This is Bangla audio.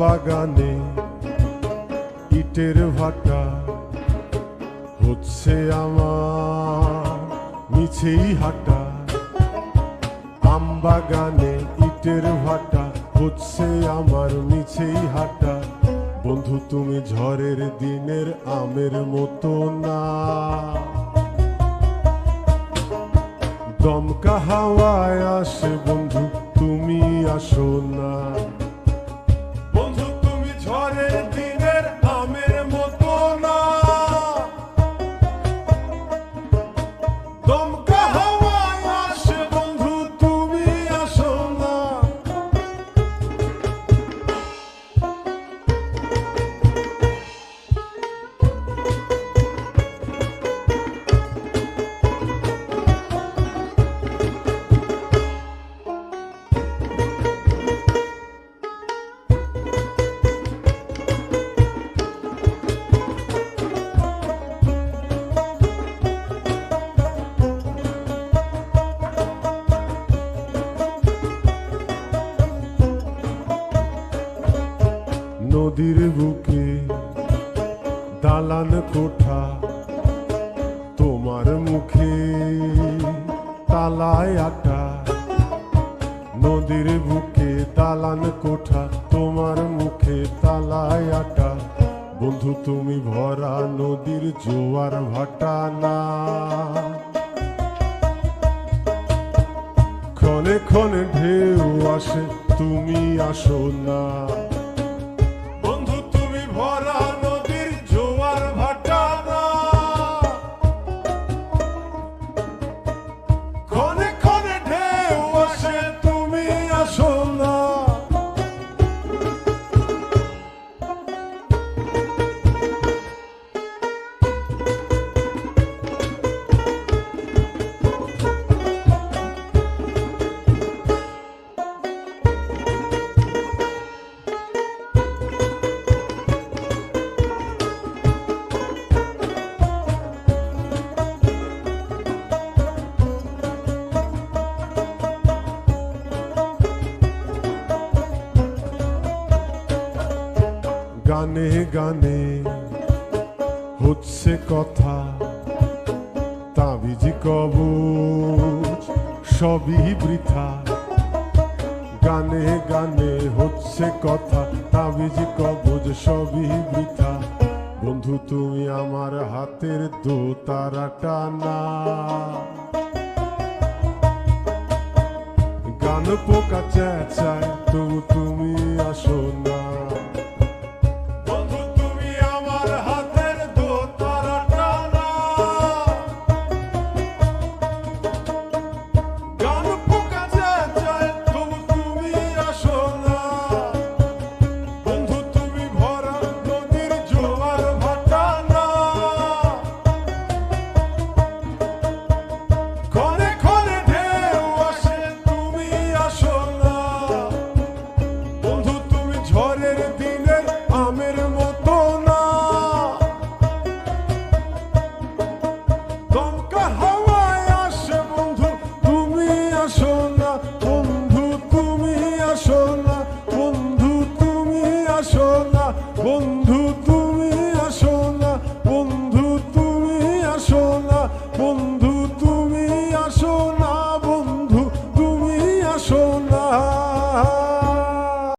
বাগানে ইটের ভাটা হচ্ছে আমার মিছেই হাঁটা। আম বাগানে ইটের ভাটা হচ্ছে আমার মিছেই হাঁটা। বন্ধু তুমি ঝড়ের দিনের আমের মতো না, দমকা হাওয়ায় আসে বন্ধু তুমি আসো না। বন্ধু তুমি ঝড়ের দিনের আমের মতো না, দমকা হাওয়ায় আসে বন্ধু তুমি আসো না। নদীর বুকে দালান কোঠা, তোমার মুখে তালায় আটা। নদীর বুকে দালান কোঠা, তোমার মুখে তালায় আটা। বন্ধু তুমি ভরা নদীর জোয়ার ভাটা না, ক্ষণে ক্ষণে ঢেউ আসে তুমি আসো না। গানে গানে হচ্ছে কথা, তাবিজ কবচ সবই বৃথা। গানে গানে হচ্ছে কথা, তাবিজ কবচ সবই বৃথা। বন্ধু তুমি আমার হাতের দোতারাটা না, গান পোকা চেঁচায় তবু তুমি আসো না। বন্ধু তুমি